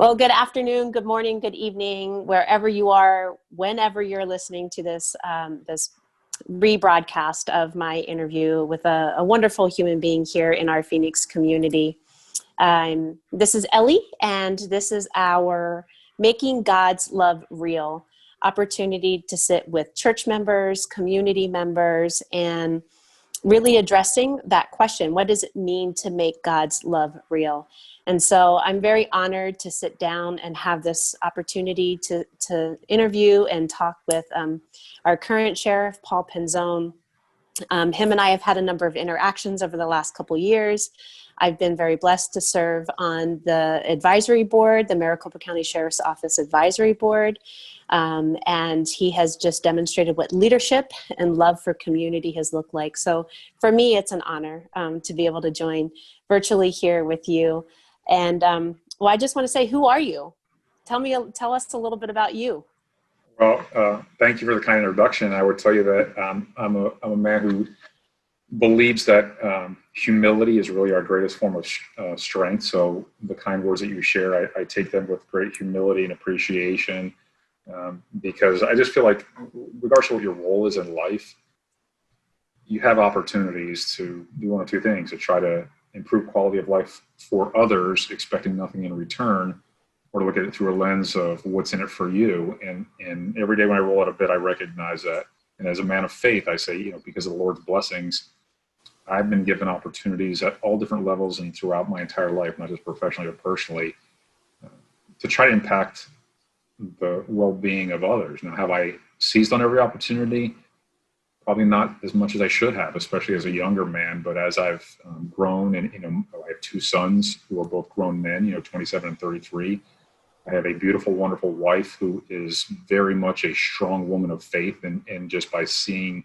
Well, good afternoon, good morning, good evening, wherever you are, whenever you're listening to this rebroadcast of my interview with a wonderful human being here in our Phoenix community. This is Ellie, and this is our Making God's Love Real opportunity to sit with church members, community members, and really addressing that question. What does it mean to make God's love real? And so I'm very honored to sit down and have this opportunity to interview and talk with our current sheriff, Paul Penzone. Him and I have had a number of interactions over the last couple years. I've been very blessed to serve on the advisory board, the Maricopa County Sheriff's Office Advisory Board. And he has just demonstrated what leadership and love for community has looked like. So for me, it's an honor to be able to join virtually here with you. And well, I just want to say, who are you? Tell us a little bit about you. Well, thank you for the kind introduction. I would tell you that I'm a man who believes that humility is really our greatest form of strength. So the kind words that you share, I take them with great humility and appreciation, because I just feel like regardless of what your role is in life, you have opportunities to do one of two things: to try to improve quality of life for others, expecting nothing in return, or to look at it through a lens of what's in it for you. And every day when I roll out of bed, I recognize that. And as a man of faith, I say, because of the Lord's blessings, I've been given opportunities at all different levels and throughout my entire life, not just professionally but personally, to try to impact the well-being of others. Now, have I seized on every opportunity? Probably not as much as I should have, especially as a younger man. But as I've grown, and I have two sons who are both grown men, 27 and 33. I have a beautiful, wonderful wife who is very much a strong woman of faith, and just by seeing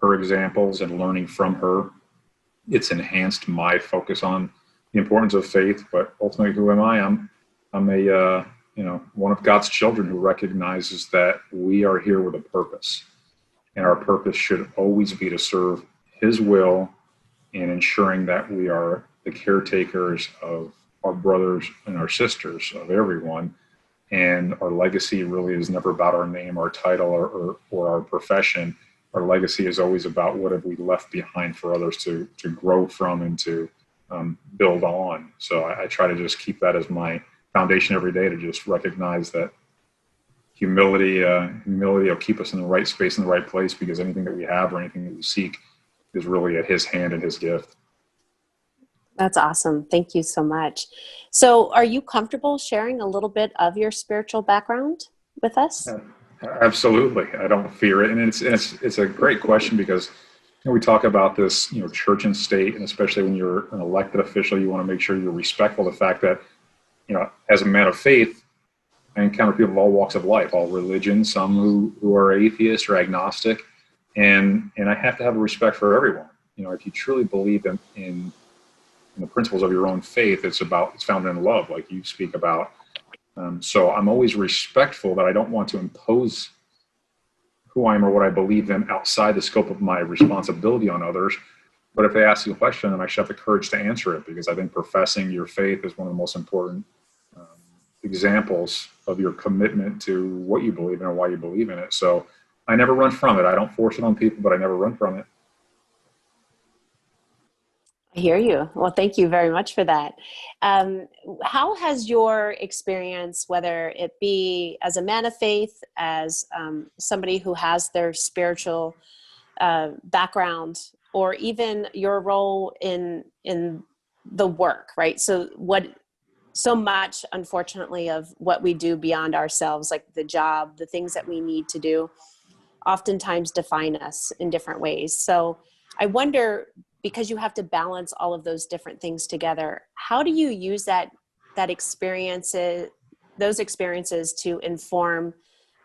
her examples and learning from her, it's enhanced my focus on the importance of faith. But ultimately, who am I? I'm a one of God's children who recognizes that we are here with a purpose. And our purpose should always be to serve His will in ensuring that we are the caretakers of our brothers and our sisters, of everyone. And our legacy really is never about our name, our title, or our profession. Our legacy is always about what have we left behind for others to grow from and to build on. So I try to just keep that as my foundation every day, to just recognize that humility will keep us in the right space, in the right place, because anything that we have or anything that we seek is really at His hand and His gift. That's awesome. Thank you so much. So are you comfortable sharing a little bit of your spiritual background with us? Absolutely. I don't fear it. And it's a great question, because we talk about this, church and state, and especially when you're an elected official, you want to make sure you're respectful of the fact that, as a man of faith, I encounter people of all walks of life, all religions, some who are atheist or agnostic, and I have to have a respect for everyone. If you truly believe in the principles of your own faith, it's found in love, like you speak about. So I'm always respectful, that I don't want to impose who I am or what I believe in outside the scope of my responsibility on others. But if they ask you a question, then I should have the courage to answer it, because I think professing your faith is one of the most important examples of your commitment to what you believe in and why you believe in it. So I never run from it. I don't force it on people, but I never run from it. I hear you. Well, thank you very much for that. How has your experience, whether it be as a man of faith, as somebody who has their spiritual background, or even your role in the work, right? So much, unfortunately, of what we do beyond ourselves, like the job, the things that we need to do, oftentimes define us in different ways. So I wonder, because you have to balance all of those different things together, how do you use those experiences to inform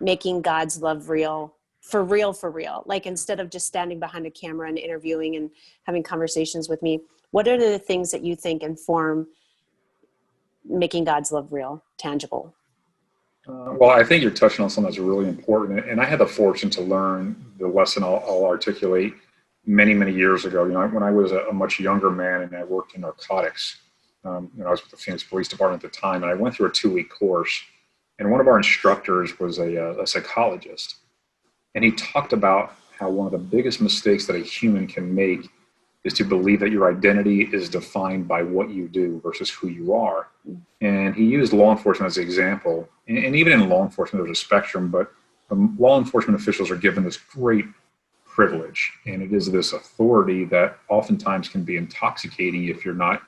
making God's love real? For real. Like, instead of just standing behind a camera and interviewing and having conversations with me, what are the things that you think inform making God's love real, tangible? Well, I think you're touching on something that's really important. And I had the fortune to learn the lesson I'll articulate many, many years ago. When I was a much younger man and I worked in narcotics, I was with the Phoenix Police Department at the time, and I went through a 2-week course. And one of our instructors was a psychologist, and he talked about how one of the biggest mistakes that a human can make is to believe that your identity is defined by what you do versus who you are. And he used law enforcement as an example. And even in law enforcement, there's a spectrum, but law enforcement officials are given this great privilege. And it is this authority that oftentimes can be intoxicating if you're not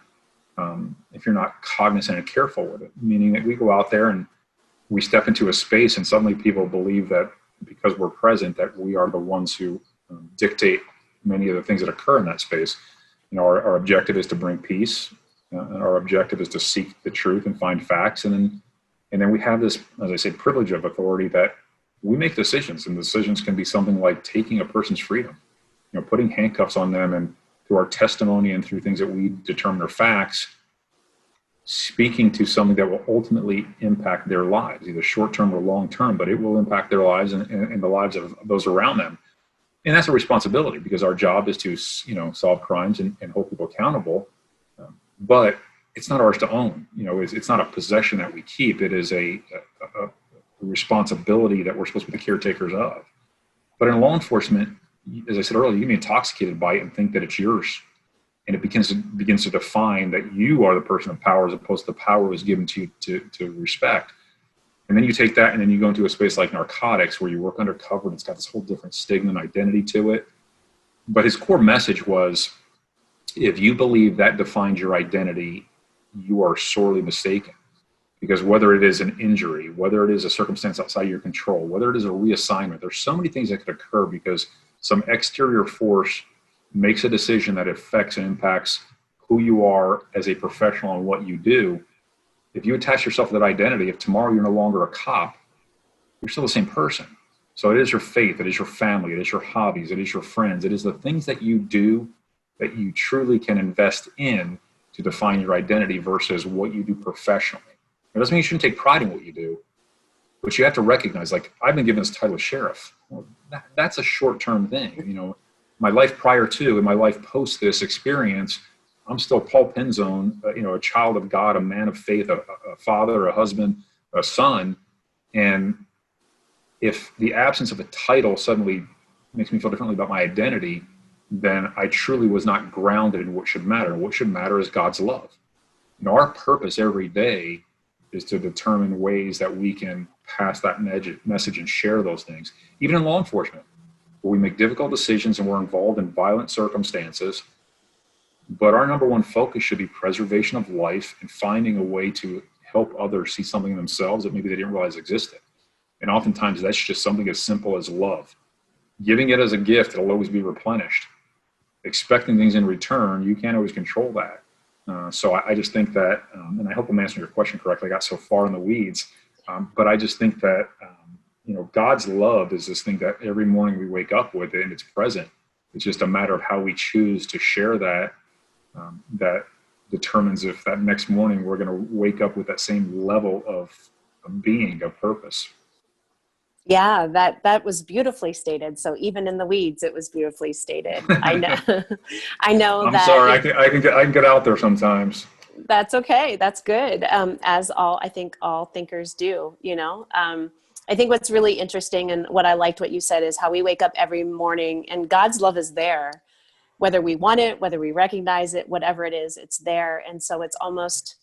cognizant and careful with it. Meaning that we go out there and we step into a space and suddenly people believe that because we're present, that we are the ones who dictate many of the things that occur in that space. Our objective is to bring peace. Our objective is to seek the truth and find facts. And then we have this, as I say, privilege of authority that we make decisions, and decisions can be something like taking a person's freedom, putting handcuffs on them, and through our testimony and through things that we determine are facts, speaking to something that will ultimately impact their lives, either short-term or long-term, but it will impact their lives and the lives of those around them. And that's a responsibility, because our job is to, solve crimes and hold people accountable. But it's not ours to own. It's not a possession that we keep. It is a responsibility that we're supposed to be the caretakers of. But in law enforcement, as I said earlier, you can be intoxicated by it and think that it's yours. And it begins to define that you are the person of power, as opposed to the power was given to you to respect. And then you take that and then you go into a space like narcotics, where you work undercover, and it's got this whole different stigma and identity to it. But his core message was, if you believe that defines your identity, you are sorely mistaken. Because whether it is an injury, whether it is a circumstance outside your control, whether it is a reassignment, there's so many things that could occur because some exterior force makes a decision that affects and impacts who you are as a professional and what you do. If you attach yourself to that identity, if tomorrow you're no longer a cop, you're still the same person. So it is your faith, it is your family, it is your hobbies, it is your friends, it is the things that you do that you truly can invest in to define your identity versus what you do professionally. It doesn't mean you shouldn't take pride in what you do, but you have to recognize, like, I've been given this title of sheriff. Well, that's a short-term thing. My life prior to and my life post this experience, I'm still Paul Penzone, a child of God, a man of faith, a father, a husband, a son. And if the absence of a title suddenly makes me feel differently about my identity, then I truly was not grounded in what should matter. What should matter is God's love. Our purpose every day is to determine ways that we can pass that message and share those things. Even in law enforcement, where we make difficult decisions and we're involved in violent circumstances, but our number one focus should be preservation of life and finding a way to help others see something in themselves that maybe they didn't realize existed. And oftentimes that's just something as simple as love. Giving it as a gift, it'll always be replenished. Expecting things in return, you can't always control that. So I just think that, and I hope I'm answering your question correctly, I got so far in the weeds, but I just think that, God's love is this thing that every morning we wake up with it, and it's present. It's just a matter of how we choose to share that, that determines if that next morning we're going to wake up with that same level of being, of purpose. Yeah, that was beautifully stated. So even in the weeds, it was beautifully stated. I know, I know I'm that. sorry, I can get out there sometimes. That's okay. That's good. I think all thinkers do, I think what's really interesting, and what I liked what you said, is how we wake up every morning and God's love is there, whether we want it, whether we recognize it, whatever it is, it's there. And so it's almost,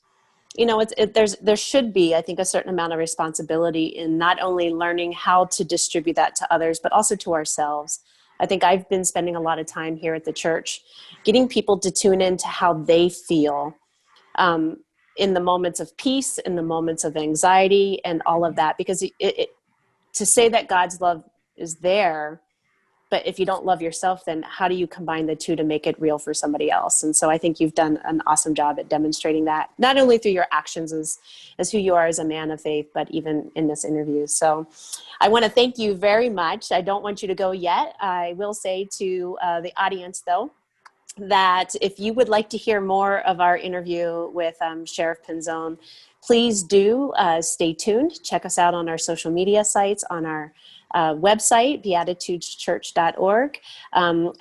there should be, I think, a certain amount of responsibility in not only learning how to distribute that to others, but also to ourselves. I think I've been spending a lot of time here at the church, getting people to tune into how they feel in the moments of peace, in the moments of anxiety, and all of that, because to say that God's love is there, but if you don't love yourself, then how do you combine the two to make it real for somebody else? And so I think you've done an awesome job at demonstrating that, not only through your actions as who you are as a man of faith, but even in this interview. So I want to thank you very much. I don't want you to go yet. I will say to the audience, though, that if you would like to hear more of our interview with Sheriff Penzone, please do stay tuned. Check us out on our social media sites, on our website, beatitudeschurch.org.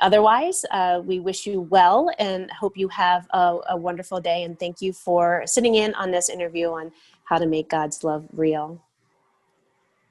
Otherwise, we wish you well and hope you have a wonderful day. And thank you for sitting in on this interview on how to make God's love real.